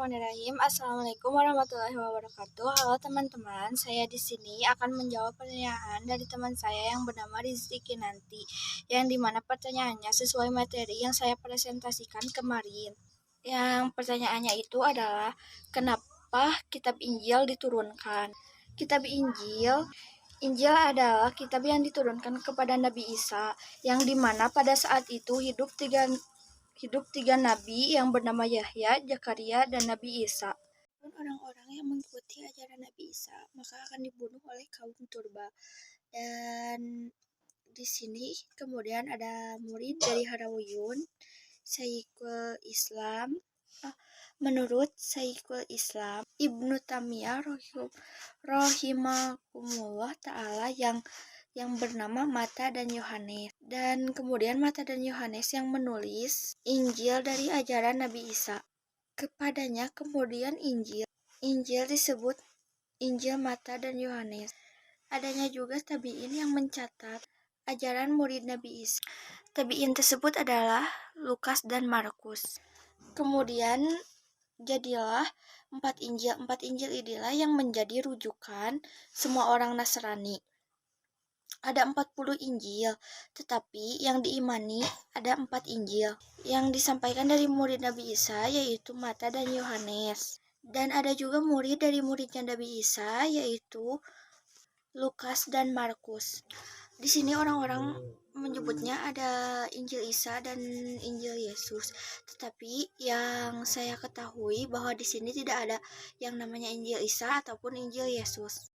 Bismillahirrahmanirrahim. Assalamualaikum warahmatullahi wabarakatuh. Halo teman-teman, saya di sini akan menjawab pertanyaan dari teman saya yang bernama Rizky Kinanti, yang dimana pertanyaannya sesuai materi yang saya presentasikan kemarin. Yang pertanyaannya itu adalah, kenapa kitab Injil diturunkan? Kitab Injil adalah kitab yang diturunkan kepada Nabi Isa, yang dimana pada saat itu hidup tiga nabi yang bernama Yahya, Zakaria, dan Nabi Isa. Orang-orang yang mengikuti ajaran Nabi Isa maka akan dibunuh oleh kaum Turba. Dan di sini kemudian ada murid dari Harawiyun, Syekhul Islam. Menurut Syekhul Islam Ibnu Taimiyah rahimahumullah taala yang bernama Matta dan Yohanes. Dan kemudian Matta dan Yohanes yang menulis Injil dari ajaran Nabi Isa. Kepadanya kemudian Injil disebut Injil Matta dan Yohanes. Adanya juga tabi'in yang mencatat ajaran murid Nabi Isa. Tabi'in tersebut adalah Lukas dan Markus. Kemudian jadilah 4 Injil. 4 Injil inilah yang menjadi rujukan semua orang Nasrani. Ada 40 Injil, tetapi yang diimani ada 4 Injil yang disampaikan dari murid Nabi Isa, yaitu Matta dan Yohanes. Dan ada juga murid dari muridnya Nabi Isa, yaitu Lukas dan Markus. Di sini orang-orang menyebutnya ada Injil Isa dan Injil Yesus, tetapi yang saya ketahui bahwa di sini tidak ada yang namanya Injil Isa ataupun Injil Yesus.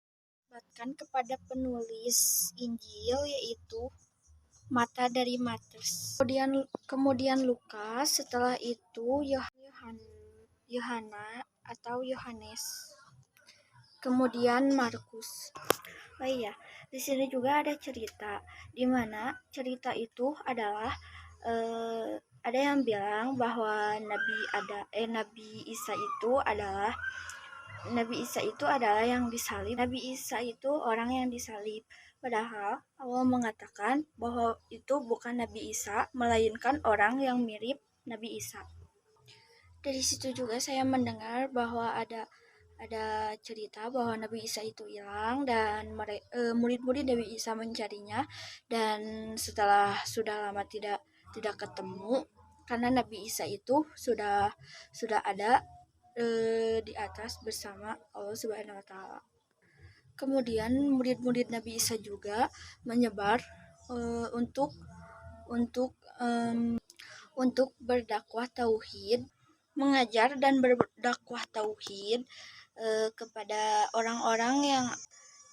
Bahkan kepada penulis Injil yaitu Matta dari Matius. Kemudian Lukas, setelah itu Yohana atau Yohanes. Kemudian Markus. Oh iya, di sini juga ada cerita, di mana cerita itu adalah ada yang bilang bahwa Nabi Isa itu adalah yang disalib. Nabi Isa itu orang yang disalib. Padahal Allah mengatakan bahwa itu bukan Nabi Isa, melainkan orang yang mirip Nabi Isa. Dari situ juga saya mendengar bahwa ada cerita bahwa Nabi Isa itu hilang dan murid-murid Nabi Isa mencarinya, dan setelah sudah lama tidak ketemu karena Nabi Isa itu sudah ada di atas bersama Allah Subhanahu wa taala. Kemudian murid-murid Nabi Isa juga menyebar untuk berdakwah tauhid, mengajar dan berdakwah tauhid kepada orang-orang yang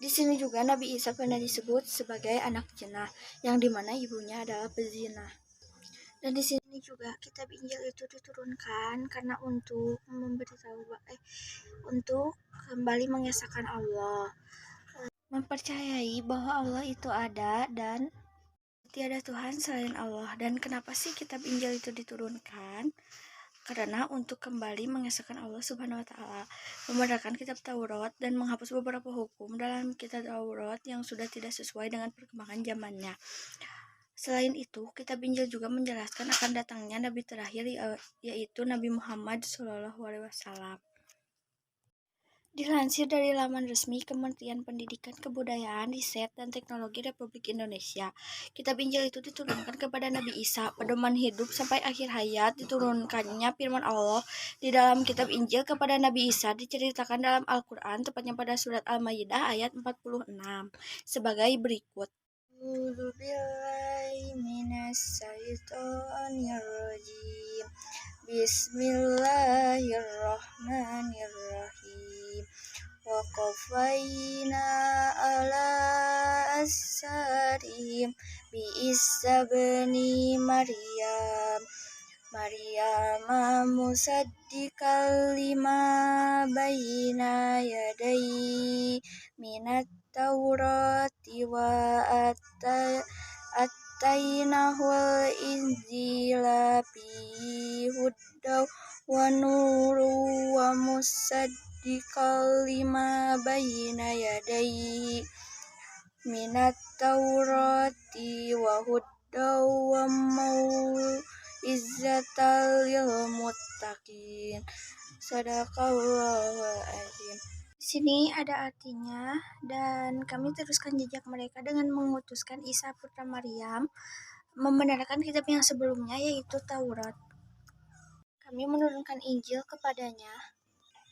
di sini juga Nabi Isa pernah disebut sebagai anak zina, yang dimana ibunya adalah pezina. Dan di sini juga kitab Injil itu diturunkan karena untuk untuk kembali mengesahkan Allah, mempercayai bahwa Allah itu ada dan tiada Tuhan selain Allah. Dan kenapa sih kitab Injil itu diturunkan? Karena untuk kembali mengesahkan Allah Subhanahu wa taala, membenarkan kitab Taurat dan menghapus beberapa hukum dalam kitab Taurat yang sudah tidak sesuai dengan perkembangan zamannya. Selain itu, kitab Injil juga menjelaskan akan datangnya nabi terakhir, yaitu Nabi Muhammad SAW. Dilansir dari laman resmi Kementerian Pendidikan, Kebudayaan, Riset, dan Teknologi Republik Indonesia, kitab Injil itu diturunkan kepada Nabi Isa, pedoman hidup sampai akhir hayat. Diturunkannya firman Allah di dalam kitab Injil kepada Nabi Isa diceritakan dalam Al-Quran, tepatnya pada surat Al-Maidah ayat 46, sebagai berikut. Bismillahirrahmanirrahim. Wa qafaina ala asarihim bi Isa bani Maryam musaddiqal lima baina yadayhi minat Taurati wa atainahul injila fi hudaw wa nuru wa musaddiqal lima baina yadayhi minat Taurati wa hudaw wa mau'izatal lil muttaqin. Sadaqallahul azim. Di sini ada artinya, dan kami teruskan jejak mereka dengan mengutuskan Isa putra Maryam membenarkan kitab yang sebelumnya, yaitu Taurat. Kami menurunkan Injil kepadanya.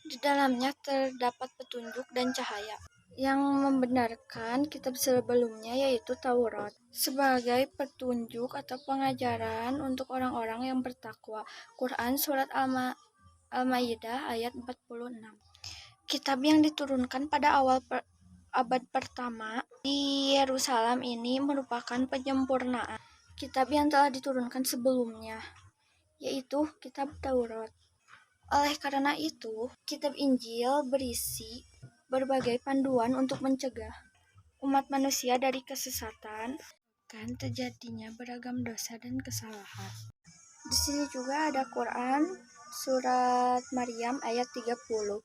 Di dalamnya terdapat petunjuk dan cahaya yang membenarkan kitab sebelumnya, yaitu Taurat, sebagai petunjuk atau pengajaran untuk orang-orang yang bertakwa. Quran Surat Al-Maidah ayat 46. Kitab yang diturunkan pada awal abad pertama di Yerusalem ini merupakan penyempurnaan kitab yang telah diturunkan sebelumnya, yaitu kitab Taurat. Oleh karena itu, kitab Injil berisi berbagai panduan untuk mencegah umat manusia dari kesesatan dan terjadinya beragam dosa dan kesalahan. Di sini juga ada Quran Surat Maryam ayat 30.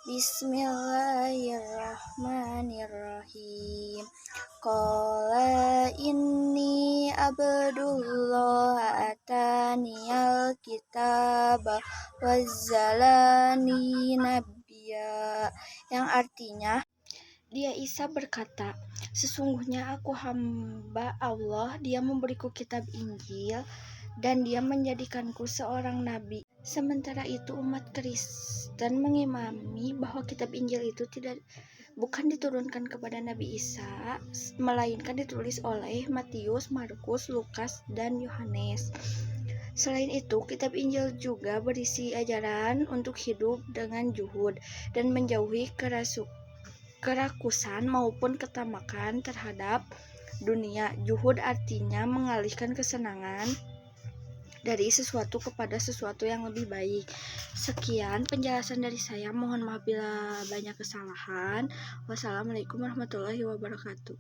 Bismillahirrahmanirrahim. Qala inni abdullah ataniyal kitaba wazzalani nabiyya, yang artinya, dia Isa berkata, sesungguhnya aku hamba Allah, dia memberiku kitab Injil, dan dia menjadikanku seorang nabi. Sementara itu umat Kristen mengimami bahwa kitab Injil itu bukan diturunkan kepada Nabi Isa, melainkan ditulis oleh Matius, Markus, Lukas, dan Yohanes. Selain itu, kitab Injil juga berisi ajaran untuk hidup dengan zuhud dan menjauhi kerakusan maupun ketamakan terhadap dunia. Zuhud artinya mengalihkan kesenangan dari sesuatu kepada sesuatu yang lebih baik. Sekian penjelasan dari saya. Mohon maaf bila banyak kesalahan. Wassalamualaikum warahmatullahi wabarakatuh.